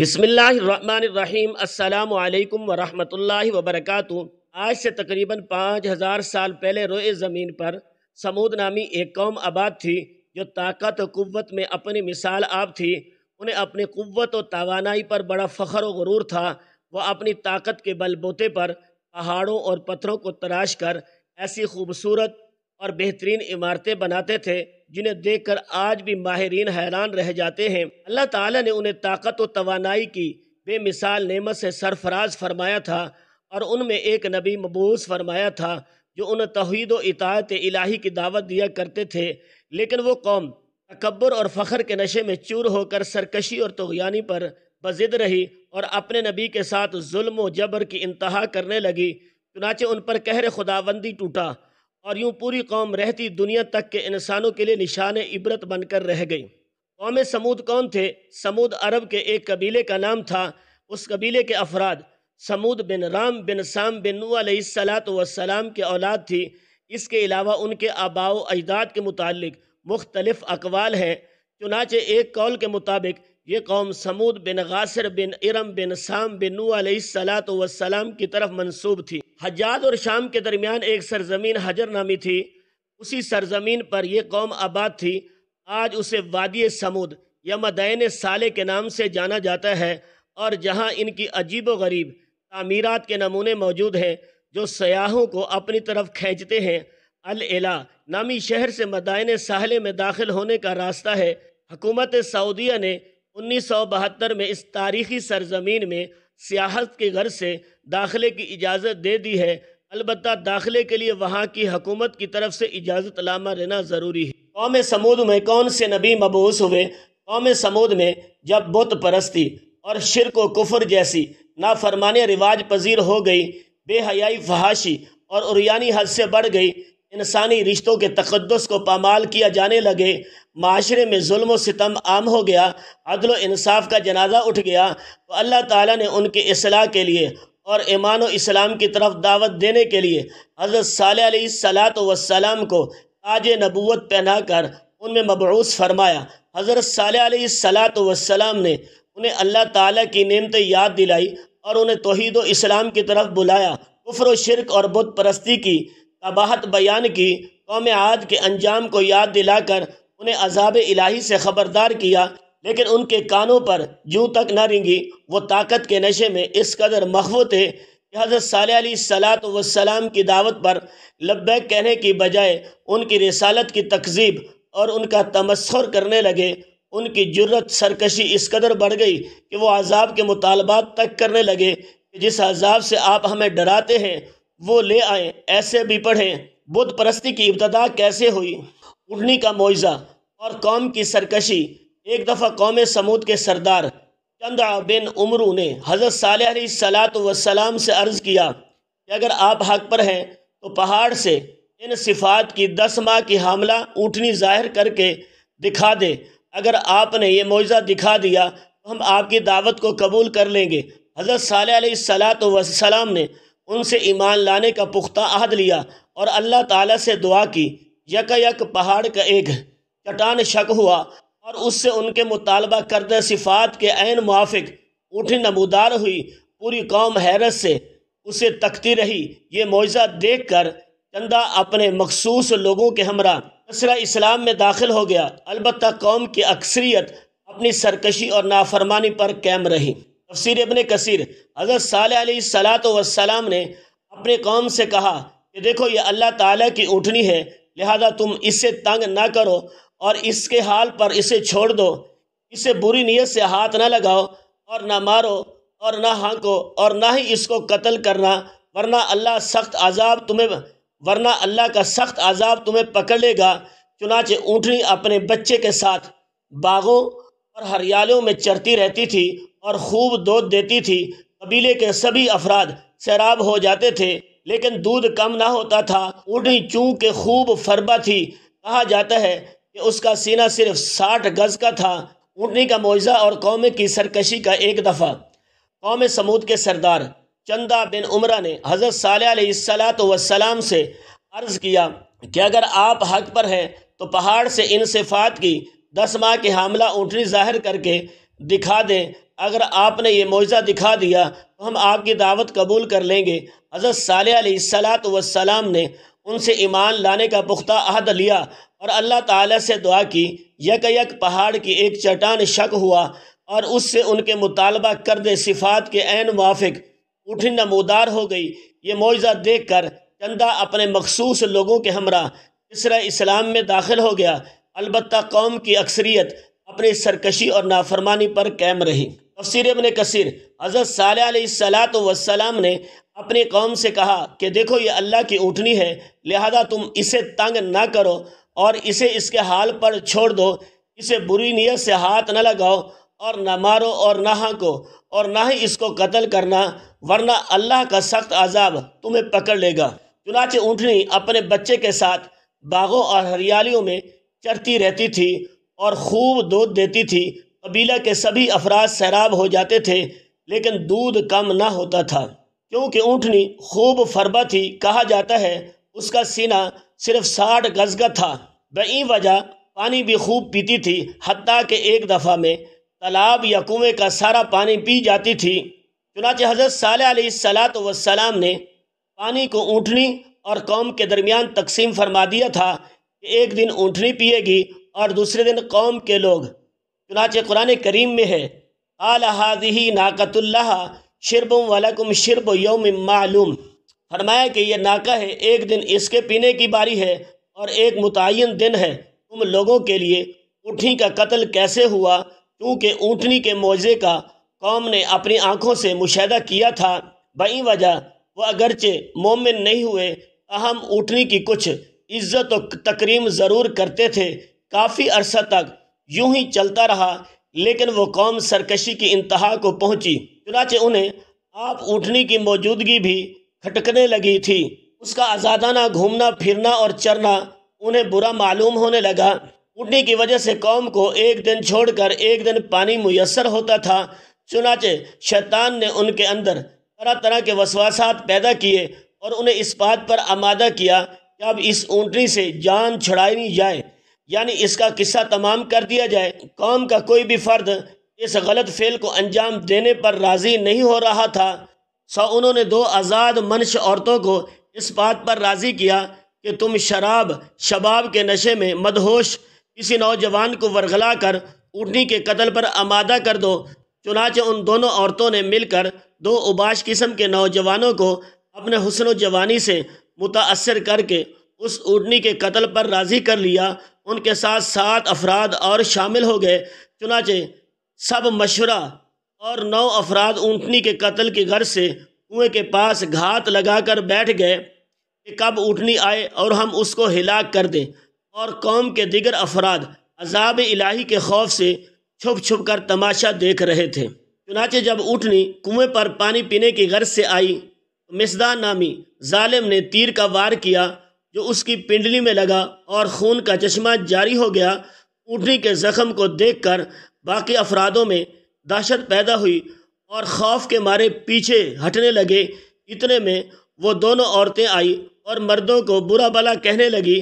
بسم اللہ الرحمن الرحیم۔ السلام علیکم ورحمۃ اللہ وبرکاتہ۔ آج سے تقریباً 5000 سال پہلے روئے زمین پر سمود نامی ایک قوم آباد تھی جو طاقت و قوت میں اپنی مثال آپ تھی۔ انہیں اپنی قوت و توانائی پر بڑا فخر و غرور تھا۔ وہ اپنی طاقت کے بل بوتے پر پہاڑوں اور پتھروں کو تراش کر ایسی خوبصورت اور بہترین عمارتیں بناتے تھے جنہیں دیکھ کر آج بھی ماہرین حیران رہ جاتے ہیں۔ اللہ تعالیٰ نے انہیں طاقت و توانائی کی بے مثال نعمت سے سرفراز فرمایا تھا اور ان میں ایک نبی مبعوث فرمایا تھا جو انہیں توحید و اطاعت الہی کی دعوت دیا کرتے تھے، لیکن وہ قوم تکبر اور فخر کے نشے میں چور ہو کر سرکشی اور طغیانی پر بضد رہی اور اپنے نبی کے ساتھ ظلم و جبر کی انتہا کرنے لگی۔ چنانچہ ان پر قہر خداوندی ٹوٹا اور یوں پوری قوم رہتی دنیا تک کے انسانوں کے لیے نشان عبرت بن کر رہ گئی۔ قوم سمود کون تھے؟ سمود عرب کے ایک قبیلے کا نام تھا۔ اس قبیلے کے افراد سمود بن رام بن سام بن نوح علیہ السلام کے اولاد تھی۔ اس کے علاوہ ان کے آباء و اجداد کے متعلق مختلف اقوال ہیں۔ چنانچہ ایک قول کے مطابق یہ قوم سمود بن غاصر بن ارم بن سام بن نوح علیہ السلام کی طرف منسوب تھی۔ حجاز اور شام کے درمیان ایک سرزمین حجر نامی تھی۔ اسی سرزمین پر یہ قوم آباد تھی۔ آج اسے وادی سمود یا مدائن صالح کے نام سے جانا جاتا ہے، اور جہاں ان کی عجیب و غریب تعمیرات کے نمونے موجود ہیں جو سیاحوں کو اپنی طرف کھینچتے ہیں۔ العلا نامی شہر سے مدائن صالح میں داخل ہونے کا راستہ ہے۔ حکومت سعودیہ نے 1972 میں اس تاریخی سرزمین میں سیاحت کی غرض سے داخلے کی اجازت دے دی ہے، البتہ داخلے کے لیے وہاں کی حکومت کی طرف سے اجازت نامہ لینا ضروری ہے۔ قوم سمود میں کون سے نبی مبعوث ہوئے؟ قوم سمود میں جب بت پرستی اور شرک و کفر جیسی نافرمانیاں رواج پذیر ہو گئی، بے حیائی فحاشی اور عریانی حد سے بڑھ گئی، انسانی رشتوں کے تقدس کو پامال کیا جانے لگے، معاشرے میں ظلم و ستم عام ہو گیا، عدل و انصاف کا جنازہ اٹھ گیا، تو اللہ تعالیٰ نے ان کی اصلاح کے لیے اور ایمان و اسلام کی طرف دعوت دینے کے لیے حضرت صالح علیہ السلام کو تاج نبوت پہنا کر ان میں مبعوث فرمایا۔ حضرت صالح علیہ السلام نے انہیں اللہ تعالیٰ کی نعمتیں یاد دلائی اور انہیں توحید و اسلام کی طرف بلایا، کفر و شرک اور بت پرستی کی قباحت بیان کی، قوم عاد کے انجام کو یاد دلا کر انہیں عذاب الہی سے خبردار کیا، لیکن ان کے کانوں پر جوں تک نہ رینگی۔ وہ طاقت کے نشے میں اس قدر مخفو تھے کہ حضرت صالح علیہ السلام کی دعوت پر لبیک کہنے کی بجائے ان کی رسالت کی تکذیب اور ان کا تمسخر کرنے لگے۔ ان کی جرت سرکشی اس قدر بڑھ گئی کہ وہ عذاب کے مطالبات تک کرنے لگے کہ جس عذاب سے آپ ہمیں ڈراتے ہیں وہ لے آئیں۔ ایسے بھی پڑھیں، بت پرستی کی ابتدا کیسے ہوئی؟ اٹھنی کا معجزہ اور قوم کی سرکشی۔ ایک دفعہ قوم سمود کے سردار چندع بن عمرو نے حضرت صالح علیہ السلام سے عرض کیا کہ اگر آپ حق پر ہیں تو پہاڑ سے ان صفات کی 10 ماہ کی حاملہ اونٹنی ظاہر کر کے دکھا دے۔ اگر آپ نے یہ معجزہ دکھا دیا تو ہم آپ کی دعوت کو قبول کر لیں گے۔ حضرت صالح علیہ السلام نے ان سے ایمان لانے کا پختہ عہد لیا اور اللہ تعالیٰ سے دعا کی۔ یک پہاڑ کا ایک چٹان شق ہوا اور اس سے ان کے مطالبہ کردہ صفات کے عین موافق اونٹنی نمودار ہوئی۔ پوری قوم حیرت سے اسے تکتی رہی۔ یہ معجزہ دیکھ کر چندہ اپنے مخصوص لوگوں کے ہمراہ نصرہ اسلام میں داخل ہو گیا، البتہ قوم کی اکثریت اپنی سرکشی اور نافرمانی پر قائم رہی۔ تفسیر ابن کثیر۔ حضرت صالح علیہ السلام نے اپنی قوم سے کہا کہ دیکھو یہ اللہ تعالیٰ کی اونٹنی ہے، لہذا تم اس سے تنگ نہ کرو اور اس کے حال پر اسے چھوڑ دو، اسے بری نیت سے ہاتھ نہ لگاؤ اور نہ مارو اور نہ ہانکو اور نہ ہی اس کو قتل کرنا، ورنہ اللہ کا سخت عذاب تمہیں پکڑ لے گا۔ چنانچہ اونٹنی اپنے بچے کے ساتھ باغوں اور ہریالیوں میں چرتی رہتی تھی اور خوب دودھ دیتی تھی۔ قبیلے کے سبھی افراد سیراب ہو جاتے تھے، لیکن دودھ کم نہ ہوتا تھا۔ اونٹنی چونکہ خوب فربا تھی، کہا جاتا ہے کہ اس کا سینہ صرف 60 گز کا تھا۔ اونٹنی کا معجزہ اور قوم کی سرکشی کا ایک دفعہ قوم سمود کے سردار چندہ بن عمرہ نے حضرت صالح علیہ السلام سے عرض کیا کہ اگر آپ حق پر ہیں تو پہاڑ سے ان صفات کی 10 ماہ کی حاملہ اونٹنی ظاہر کر کے دکھا دیں۔ اگر آپ نے یہ معجزہ دکھا دیا تو ہم آپ کی دعوت قبول کر لیں گے۔ حضرت صالح علیہ السلام نے ان سے ایمان لانے کا پختہ عہد لیا اور اللہ تعالیٰ سے دعا کی۔ یک پہاڑ کی ایک چٹان شق ہوا اور اس سے ان کے مطالبہ کردہ صفات کے عین موافق اونٹنی نمودار ہو گئی۔ یہ معجزہ دیکھ کر چندہ اپنے مخصوص لوگوں کے ہمراہ مصر اسلام میں داخل ہو گیا، البتہ قوم کی اکثریت اپنی سرکشی اور نافرمانی پر قائم رہی۔ تفسیر ابن کثیر۔ حضرت صالح علیہ السلام نے اپنی قوم سے کہا کہ دیکھو یہ اللہ کی اونٹنی ہے، لہذا تم اسے تنگ نہ کرو اور اسے اس کے حال پر چھوڑ دو، اسے بری نیت سے ہاتھ نہ لگاؤ اور نہ مارو اور نہ ہانکو اور نہ ہی اس کو قتل کرنا، ورنہ اللہ کا سخت عذاب تمہیں پکڑ لے گا۔ چنانچہ اونٹنی اپنے بچے کے ساتھ باغوں اور ہریالیوں میں چرتی رہتی تھی اور خوب دودھ دیتی تھی۔ قبیلہ کے سبھی افراد سیراب ہو جاتے تھے لیکن دودھ کم نہ ہوتا تھا، کیونکہ اونٹنی خوب فربا تھی۔ کہا جاتا ہے اس کا سینہ صرف 60 گز کا تھا، بئی وجہ پانی بھی خوب پیتی تھی، حتیٰ کہ ایک دفعہ میں تالاب یا کنویں کا سارا پانی پی جاتی تھی۔ چنانچہ حضرت صالح علیہ السلام نے پانی کو اونٹنی اور قوم کے درمیان تقسیم فرما دیا تھا کہ ایک دن اونٹنی پیے گی اور دوسرے دن قوم کے لوگ۔ چنانچہ قرآن کریم میں ہے قال ھذہ ناقۃ اللہ شرب ولکم شرب یوم معلوم، فرمایا کہ یہ ناقہ ہے، ایک دن اس کے پینے کی باری ہے اور ایک متعین دن ہے۔ تم لوگوں کے لیے اونٹنی کا قتل کیسے ہوا؟ کیونکہ اونٹنی کے معجزے کا قوم نے اپنی آنکھوں سے مشاہدہ کیا تھا، بئی وجہ وہ اگرچہ مومن نہیں ہوئے تاہم اونٹنی کی کچھ عزت و تکریم ضرور کرتے تھے۔ کافی عرصہ تک یوں ہی چلتا رہا لیکن وہ قوم سرکشی کی انتہا کو پہنچی، چنانچہ انہیں آپ اونٹنی کی موجودگی بھی کھٹکنے لگی تھی۔ اس کا آزادانہ گھومنا پھرنا اور چرنا انہیں برا معلوم ہونے لگا۔ اونٹنی کی وجہ سے قوم کو ایک دن چھوڑ کر ایک دن پانی میسر ہوتا تھا، چنانچہ شیطان نے ان کے اندر طرح طرح کے وسواسات پیدا کیے اور انہیں اس بات پر آمادہ کیا کہ اب اس اونٹنی سے جان چھڑائی جائے، یعنی اس کا قصہ تمام کر دیا جائے۔ قوم کا کوئی بھی فرد اس غلط فعل کو انجام دینے پر راضی نہیں ہو رہا تھا، سو انہوں نے 2 آزاد منش عورتوں کو اس بات پر راضی کیا کہ تم شباب کے نشے میں مدہوش کسی نوجوان کو ورغلا کر اونٹنی کے قتل پر آمادہ کر دو۔ چنانچہ ان دونوں عورتوں نے مل کر 2 اوباش قسم کے نوجوانوں کو اپنے حسن و جوانی سے متاثر کر کے اس اونٹنی کے قتل پر راضی کر لیا۔ ان کے ساتھ 7 افراد اور شامل ہو گئے۔ چنانچہ سب مشورہ اور 9 افراد اونٹنی کے قتل کی غرض سے کنویں کے پاس گھات لگا کر بیٹھ گئے کہ کب اونٹنی آئے اور ہم اس کو ہلاک کر دیں، اور قوم کے دیگر افراد عذاب الہی کے خوف سے چھپ چھپ کر تماشا دیکھ رہے تھے۔ چنانچہ جب اونٹنی کنویں پر پانی پینے کی غرض سے آئی تو مصداع نامی ظالم نے تیر کا وار کیا جو اس کی پنڈلی میں لگا اور خون کا چشمہ جاری ہو گیا۔ اونٹنی کے زخم کو دیکھ کر باقی افرادوں میں دہشت پیدا ہوئی اور خوف کے مارے پیچھے ہٹنے لگے۔ اتنے میں وہ دونوں عورتیں آئی اور مردوں کو برا بھلا کہنے لگی،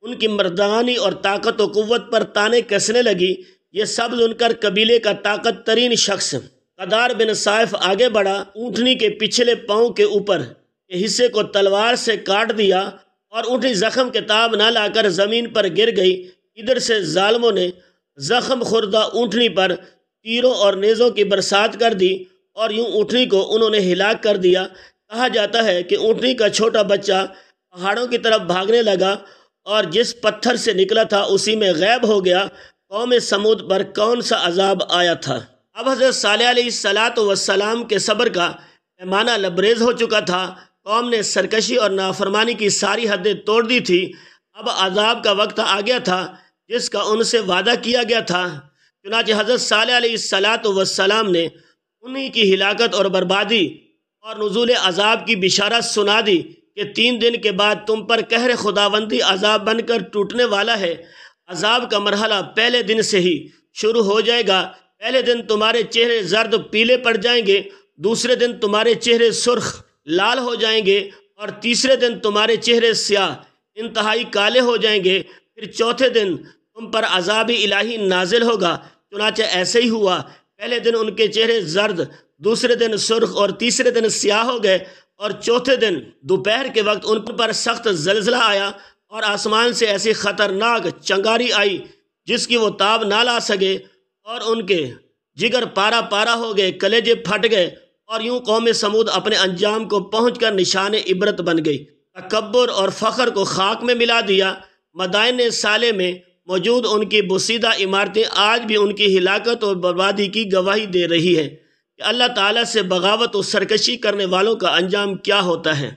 ان کی مردانی اور طاقت و قوت پر تانے کسنے لگی۔ یہ سب سن کر قبیلے کا طاقت ترین شخص قدار بن صائف آگے بڑھا، اونٹنی کے پچھلے پاؤں کے اوپر کے حصے کو تلوار سے کاٹ دیا اور اونٹنی زخم کے تاب نہ لا کر زمین پر گر گئی۔ ادھر سے ظالموں نے زخم خوردہ اونٹنی پر تیروں اور نیزوں کی برسات کر دی اور یوں اونٹنی کو انہوں نے ہلاک کر دیا۔ کہا جاتا ہے کہ اونٹنی کا چھوٹا بچہ پہاڑوں کی طرف بھاگنے لگا اور جس پتھر سے نکلا تھا اسی میں غائب ہو گیا۔ قوم سمود پر کون سا عذاب آیا تھا؟ اب حضرت صالح علیہ السلام کے صبر کا پیمانہ لبریز ہو چکا تھا۔ قوم نے سرکشی اور نافرمانی کی ساری حدیں توڑ دی تھی۔ اب عذاب کا وقت آ گیا تھا جس کا ان سے وعدہ کیا گیا تھا۔ چنانچہ حضرت صالح علیہ السلام نے انہی کی ہلاکت اور بربادی اور نزول عذاب کی بشارت سنا دی کہ 3 دن کے بعد تم پر قہر خداوندی عذاب بن کر ٹوٹنے والا ہے۔ عذاب کا مرحلہ پہلے دن سے ہی شروع ہو جائے گا۔ پہلے دن تمہارے چہرے زرد پیلے پڑ جائیں گے، دوسرے دن تمہارے چہرے سرخ لال ہو جائیں گے اور تیسرے دن تمہارے چہرے سیاہ انتہائی کالے ہو جائیں گے، پھر چوتھے دن تم پر عذاب الہی نازل ہوگا۔ چنانچہ ایسے ہی ہوا۔ پہلے دن ان کے چہرے زرد، دوسرے دن سرخ اور تیسرے دن سیاہ ہو گئے، اور چوتھے دن دوپہر کے وقت ان پر سخت زلزلہ آیا اور آسمان سے ایسی خطرناک چنگاری آئی جس کی وہ تاب نہ لا سکے، اور ان کے جگر پارا پارا ہو گئے، کلیجے پھٹ گئے، اور یوں قوم سمود اپنے انجام کو پہنچ کر نشان عبرت بن گئی۔ تکبر اور فخر کو خاک میں ملا دیا۔ مدائن صالح میں موجود ان کی بسیدہ عمارتیں آج بھی ان کی ہلاکت اور بربادی کی گواہی دے رہی ہیں کہ اللہ تعالیٰ سے بغاوت و سرکشی کرنے والوں کا انجام کیا ہوتا ہے۔